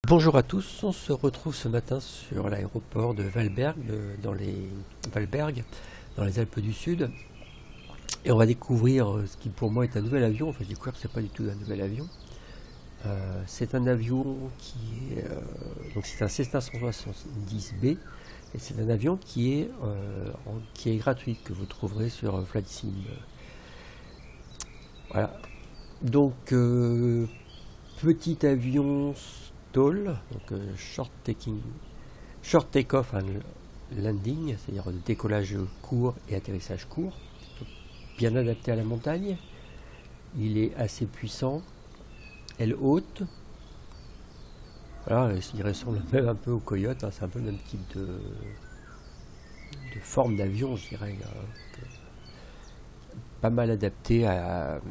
Bonjour à tous, on se retrouve ce matin sur l'aéroport de Valberg, Valberg, dans les Alpes du Sud, et on va découvrir ce qui pour moi est un nouvel avion. Enfin, je découvre que c'est pas du tout un nouvel avion. C'est un avion qui est donc c'est un Cessna 170B, et c'est un avion qui est gratuit, que vous trouverez sur Flightsim. Voilà. Donc petit avion STOL, donc short take-off and landing, c'est-à-dire décollage court et atterrissage court, bien adapté à la montagne. Il est assez puissant, aile haute. Voilà, il ressemble même un peu au Coyote, hein, c'est un peu le même type de forme d'avion, je dirais, pas mal adapté à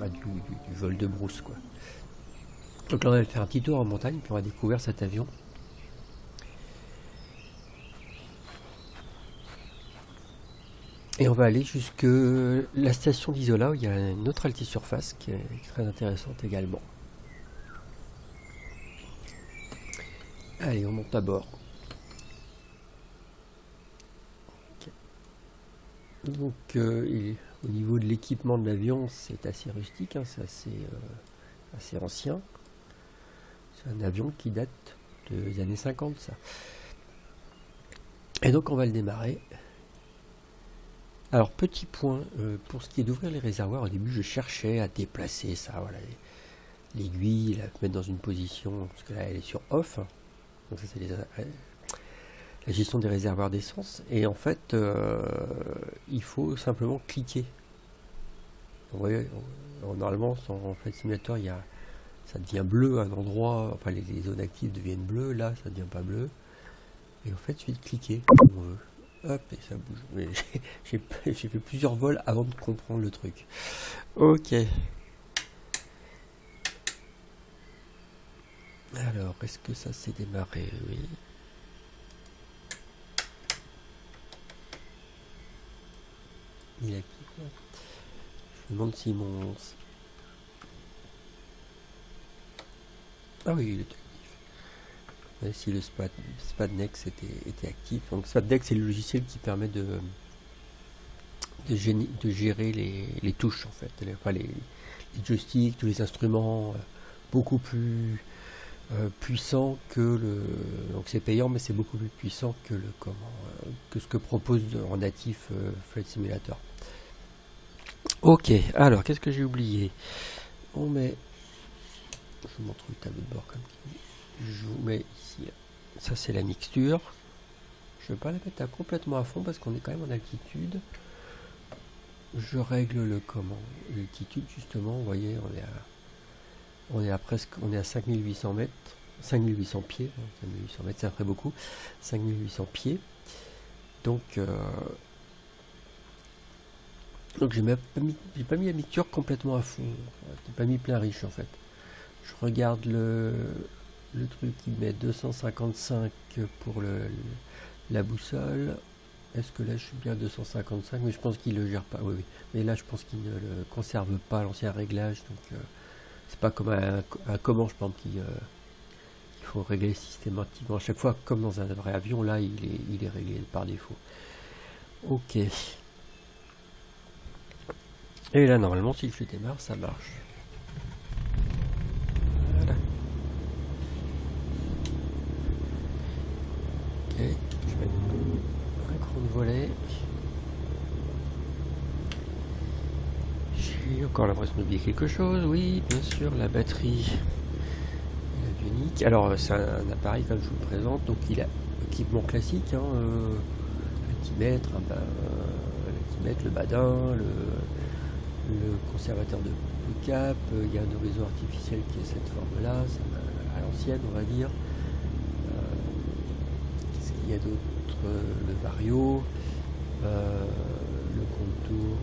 du vol de brousse, quoi. Donc là on va faire un petit tour en montagne, puis on va découvrir cet avion. Et on va aller jusque la station d'Isola, où il y a une autre altisurface qui est très intéressante également. Allez, on monte à bord. Okay. Donc au niveau de l'équipement de l'avion, c'est assez rustique, hein, c'est assez ancien. C'est un avion qui date des années 50, ça. Et donc on va le démarrer. Alors petit point, pour ce qui est d'ouvrir les réservoirs, au début je cherchais à déplacer ça, voilà, l'aiguille, la mettre dans une position, parce que là elle est sur off, hein. Donc ça c'est la gestion des réservoirs d'essence, et en fait il faut simplement cliquer. Vous voyez, normalement en Flight Simulator ça devient bleu à un endroit, enfin les zones actives deviennent bleues, là ça ne devient pas bleu, et en fait il suffit de cliquer comme on veut. Hop, et ça bouge. Mais j'ai fait plusieurs vols avant de comprendre le truc. Ok. Alors, est-ce que ça s'est démarré? Oui. Il est actif. Je me demande si mon... Ah oui, il est actif. Ouais, si le SpadNex était actif. Donc SpadNex, c'est le logiciel qui permet de gérer les touches, en fait. Les joysticks, tous les instruments, beaucoup plus puissant que le... Donc c'est payant, mais c'est beaucoup plus puissant que que ce que propose en natif Flight Simulator. Ok, alors qu'est-ce que j'ai oublié? On met... Je vous montre le tableau de bord comme ça. Je vous mets ici, ça c'est la mixture. Je ne vais pas la mettre complètement à fond parce qu'on est quand même en altitude. Je règle l'altitude justement, vous voyez, on est à 5800 mètres, 5800 pieds, 5800 mètres ça ferait beaucoup, 5800 pieds. Donc j'ai pas mis la mixture complètement à fond, j'ai pas mis plein riche en fait. Je regarde le truc qui met 255 pour la boussole. Est-ce que là je suis bien à 255? Mais je pense qu'il le gère pas. Oui, oui. Mais là je pense qu'il ne le conserve pas, l'ancien réglage. Donc c'est pas comme un Comanche, je pense qu'il faut régler systématiquement à chaque fois, comme dans un vrai avion. Là il est réglé par défaut. Ok. Et là normalement si je démarre ça marche. Ok, je vais mettre un écran de volet. J'ai encore l'impression d'oublier quelque chose. Oui, bien sûr, la batterie avionique. Alors, c'est un appareil comme je vous le présente. Donc, il a équipement classique, hein, l'altimètre, le badin, le conservateur de cap. Il y a un horizon artificiel qui est cette forme-là, à l'ancienne, on va dire. Il y a d'autres, le vario, le contour,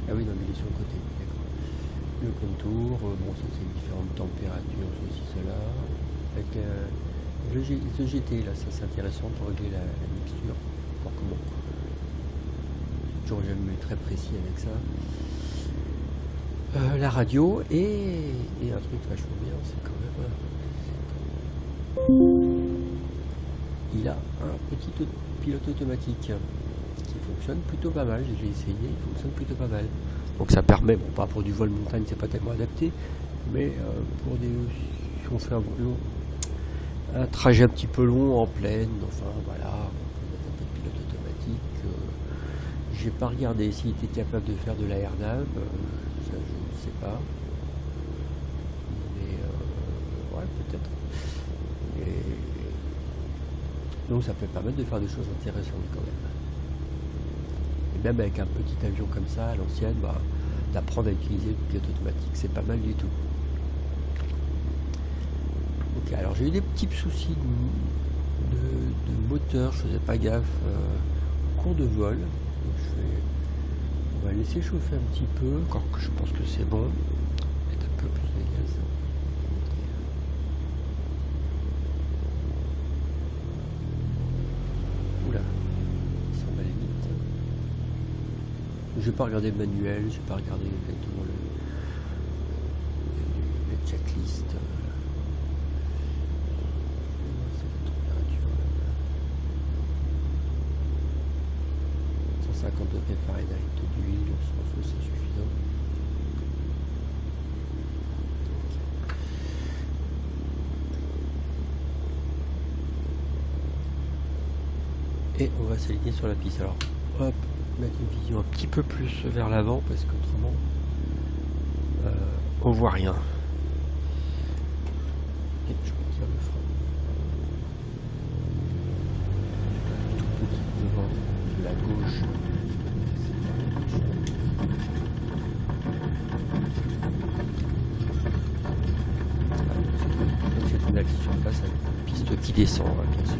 ah oui, non, mais il est sur le côté, d'accord. Le contour, bon, ça c'est différentes températures, ceci, cela. Avec le GT, là, ça c'est intéressant pour régler la mixture, pour comment. j'aurais jamais eu très précis avec ça. La radio et un truc vachement bien, c'est quand même. Il a un petit pilote automatique qui fonctionne plutôt pas mal. J'ai essayé, il fonctionne plutôt pas mal. Donc ça permet, bon, pas pour du vol montagne, c'est pas tellement adapté, mais pour si on fait un trajet un petit peu long en plaine, enfin voilà, un peu de pilote automatique. J'ai pas regardé s'il était capable de faire de l'aérnav, ça je ne sais pas. Mais ouais, peut-être. Donc ça peut permettre de faire des choses intéressantes quand même. Et même avec un petit avion comme ça, à l'ancienne, d'apprendre à utiliser le pilote automatique, c'est pas mal du tout. Ok, alors j'ai eu des petits soucis de moteur, je faisais pas gaffe au cours de vol. Donc on va laisser chauffer un petit peu, encore que je pense que c'est bon. Mettre un peu plus de gaz. Oula, ça va aller vite. Je vais pas regarder le manuel, je vais pas regarder exactement le checklist. C'est 150 degrés Fahrenheit d'huile, je pense que c'est suffisant. Et on va s'aligner sur la piste. Alors, hop, mettre une vision un petit peu plus vers l'avant parce qu'autrement, on voit rien. Et je retire le frein. Tout petit devant de la gauche. Donc c'est une axe surface avec une piste qui descend, bien sûr.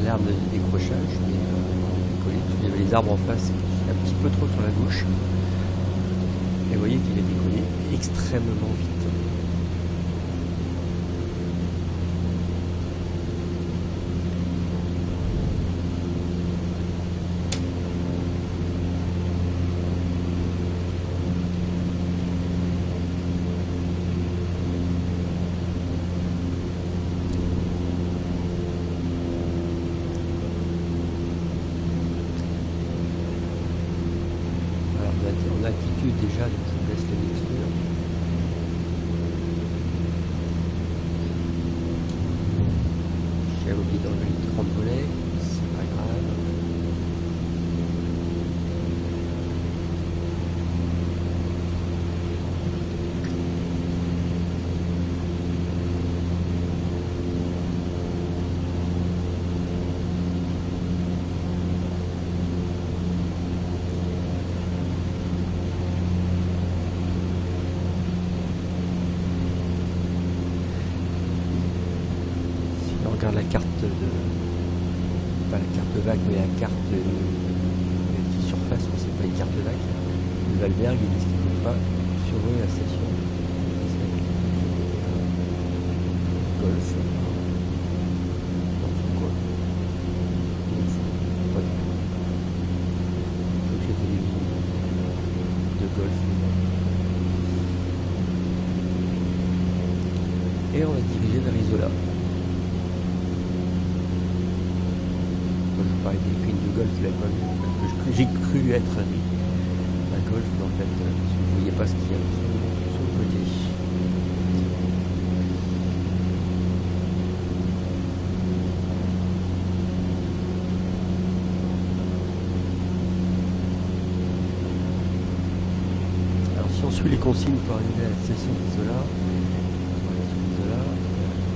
L'arme de décrochage, mais il y avait les arbres en face, un petit peu trop sur la gauche. Et vous voyez qu'il a décollé extrêmement vite. En altitude déjà, donc je vous laisse le l'extérieur. J'ai oublié d'enlever le trempe-volet, c'est pas grave. On regarde la carte pas la carte vague, mais la carte de surface, mais c'est pas une carte vague. Le Valberg, il dit qu'il ne faut pas survoler la station. Golf. Donc j'ai fait des lignes de golf. Et on va se diriger vers Isola. Je parlais des lignes de golf, je l'avais pas vu, parce que j'ai cru être un golf, mais en fait, je ne voyais pas ce qu'il y avait sur le côté. Alors si on suit les consignes pour arriver à la station d'Isola,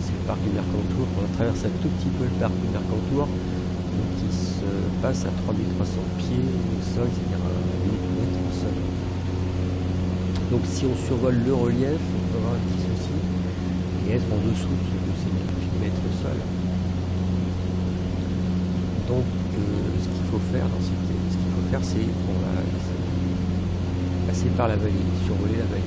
c'est le parc du Mercantour, on traverse un tout petit peu le parc du Mercantour, qui se passe à 3300 pieds au sol, c'est-à-dire à 1000 mètres au sol. Donc si on survole le relief, on peut avoir un petit souci et être en dessous de ces 1000 mètres au sol. Donc que ce qu'il faut faire c'est passer par la vallée, survoler la vallée.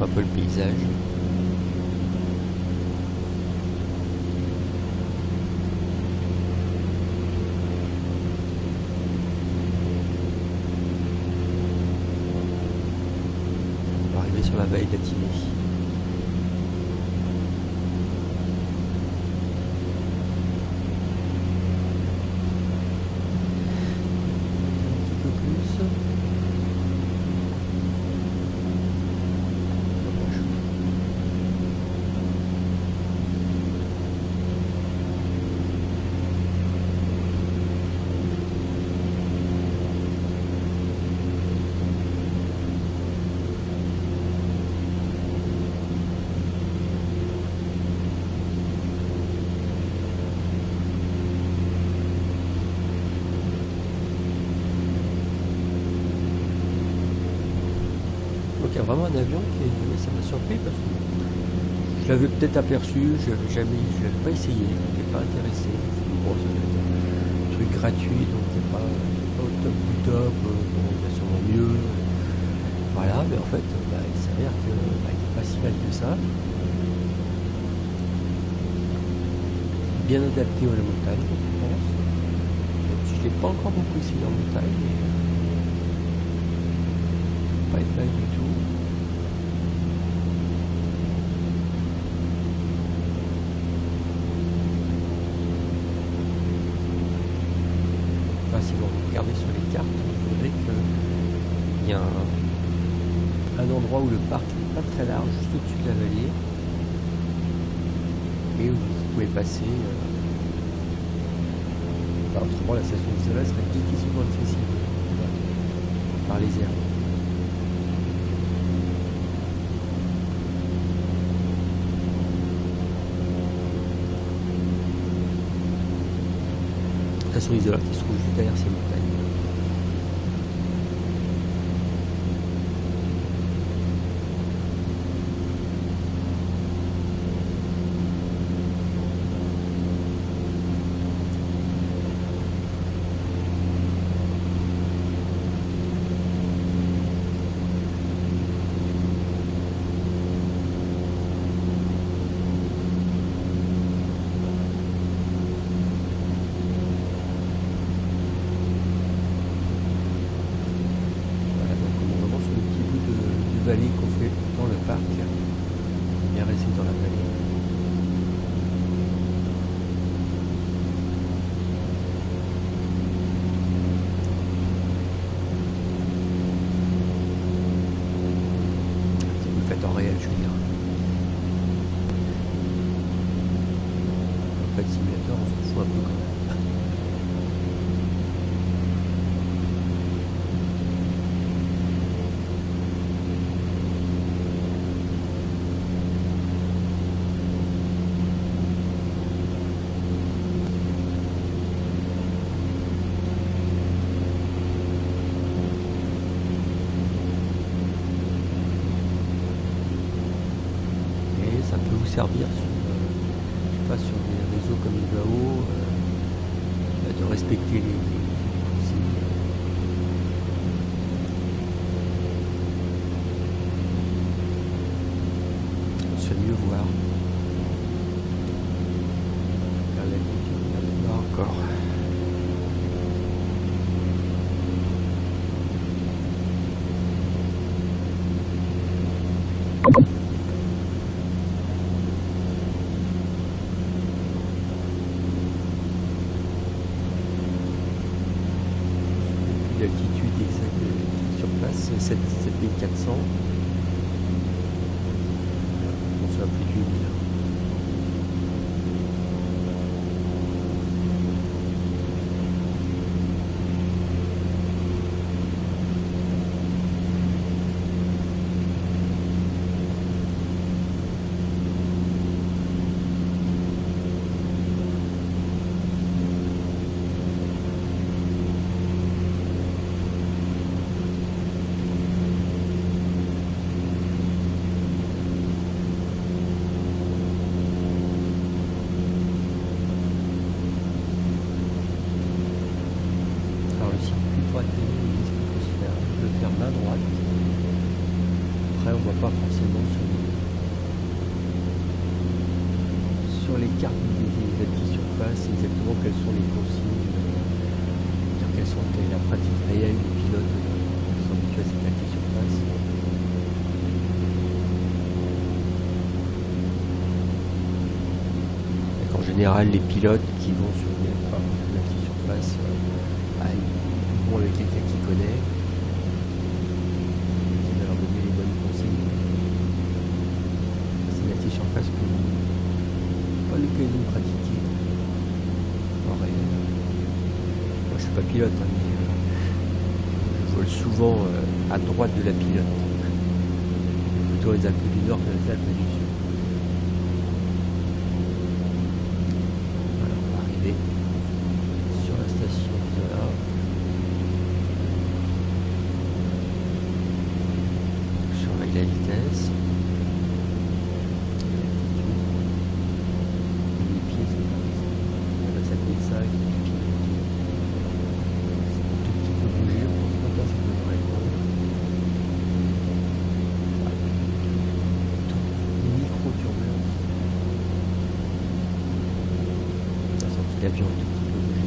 Un peu le paysage. On va arriver sur la vallée de la Tinée. Donc il y a vraiment un avion ça m'a surpris parce que je l'avais peut-être aperçu, je l'avais pas essayé, je n'étais pas intéressé. Bon, ça doit être un truc gratuit, donc c'est pas au top du top, bon, il y a sûrement mieux. Voilà, mais en fait, il s'avère que il n'est pas si mal que ça. Bien adapté à la montagne, je pense. Même si je ne l'ai pas encore beaucoup essayé en montagne, mais pas être mal du tout. Enfin, si vous regardez sur les cartes, vous verrez qu'il y a un endroit où le parc n'est pas très large, juste au-dessus de la vallée, et où vous pouvez passer. Autrement, la station d'Isola serait difficilement accessible par les airs. La station d'Isola qui se trouve juste derrière ces montagnes. Vallée qu'on fait dans le parc, bien rester dans la vallée. Si vous le faites en réel, je veux dire. En fait, simulateur, on s'en fout un peu quand même. Ça peut vous servir sur des réseaux comme Ivao, de respecter les consignes. On se fait mieux voir. Là encore. 100. Bon, ça va plus de 8000. Alors le circuit pour atteindre les risques qu'il faut se faire, le faire main droite. Après on voit pas forcément sur les cartes des acquis surface exactement quelles sont les consignes, dire quelles sont la pratique réelle des pilotes qui sont habitués à cette acquis surface. En général, les pilotes qui vont sur une acquis surface, ils vont avec quelqu'un qui connaît, qui va leur donner les bonnes consignes. C'est une acquis surface que pas l'occasion de pratiquer en réel. Moi je suis pas pilote, hein, mais je vole souvent à droite de la pilote, plutôt les Alpes du Nord que les Alpes du Sud. Voilà, on va arriver sur la station d'Isola. Je surveille la vitesse. L'avion est tout petit peu bougé.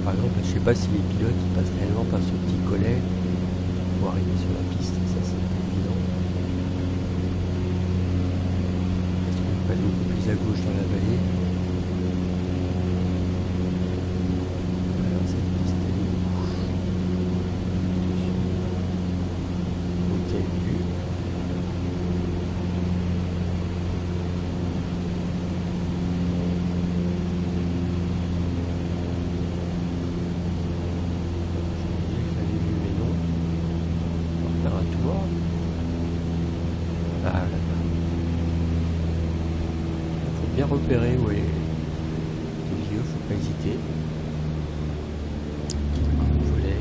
Par exemple, je sais pas si les pilotes ils passent réellement par ce petit collet pour arriver sur la piste, ça c'est évident. Est-ce qu'on peut aller beaucoup plus à gauche dans la vallée? Alors cette piste elle est où? Ok, vue. Ah là là. Faut bien repérer où est les vieux, faut pas hésiter. Vous voulez.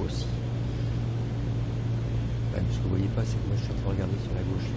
Aussi. Ouais, ce que vous voyez pas, c'est que moi je suis en train de regarder sur la gauche.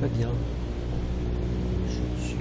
pas bien. Je suis...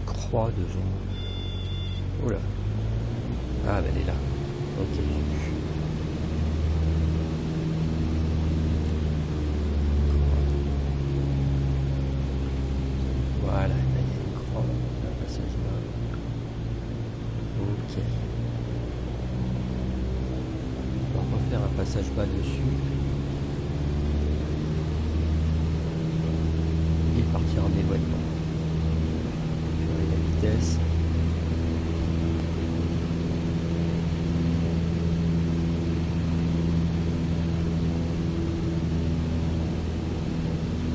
croix devant. Oula. Ah, ben elle est là. Ok. Voilà, là il y a une croix. Un passage là. Ok. On va refaire un passage bas dessus. Et partir en éloignement. Vitesse.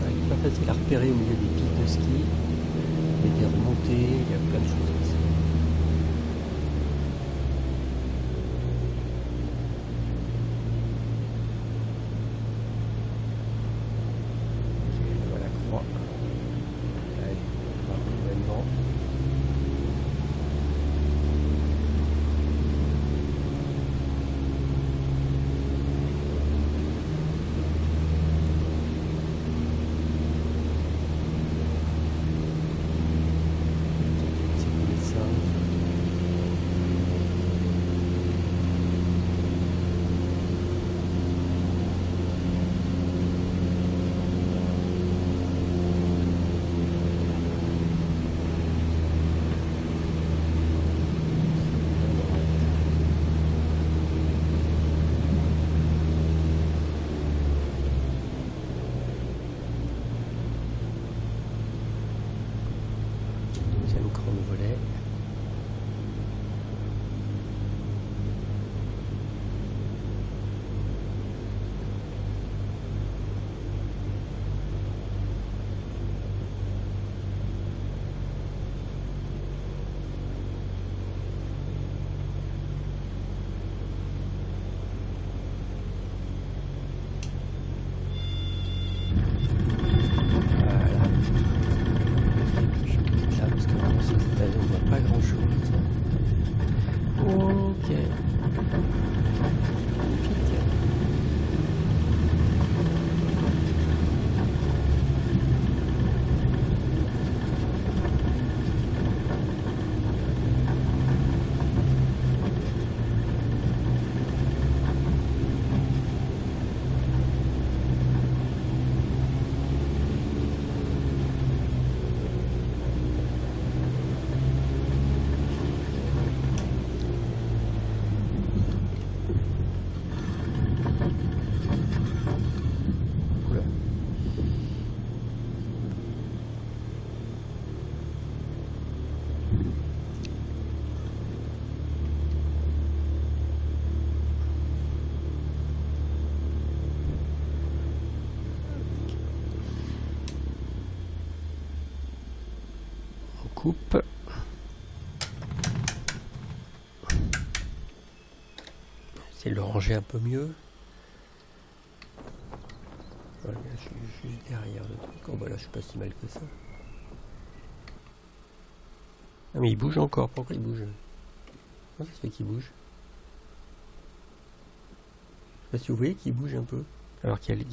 Il n'est pas facile à repérer au milieu des pistes de ski, il y a des remontées, il y a plein de choses comme ça. Ok, on voit la croix. Allez, on va maintenant. Deuxième grande volet. On voit pas grand chose. Ok. Magnifique. Coupe. Essayer de le ranger un peu mieux. Voilà, je suis juste derrière le truc. Oh bah là je suis pas si mal que ça. Ah mais il bouge encore, pourquoi il bouge? Comment ça se fait qu'il bouge? Je sais pas si vous voyez qu'il bouge un peu. Alors qu'il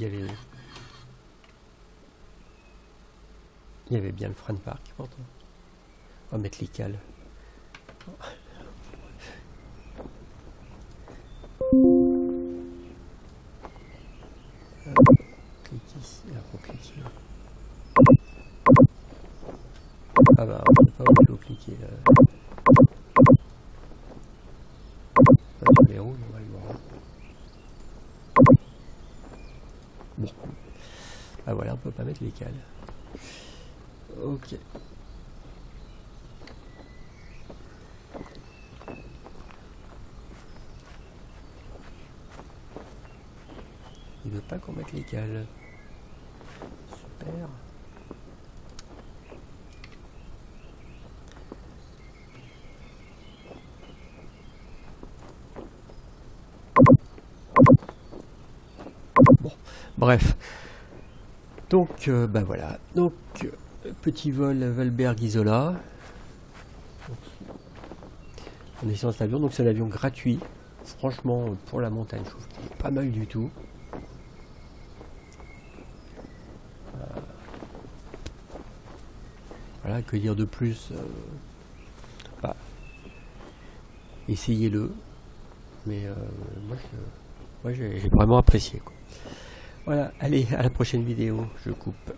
y avait bien le frein de parc pourtant. On va mettre les cales. Clique ici, faut cliquer. Ah bah on peut pas auto-cliquer là. Pas sur les roues, on va le voir. Bon. Ah voilà, on peut pas mettre les cales. Ok. qu'on mette lesquels. Super. Bon, bref. Donc, ben voilà. Donc, petit vol Valberg Isola. En essence l'avion, donc c'est un avion gratuit. Franchement, pour la montagne, je trouve qu'il est pas mal du tout. Voilà, que dire de plus, bah, essayez-le. Mais moi j'ai vraiment apprécié, quoi. Voilà, allez, à la prochaine vidéo, je coupe.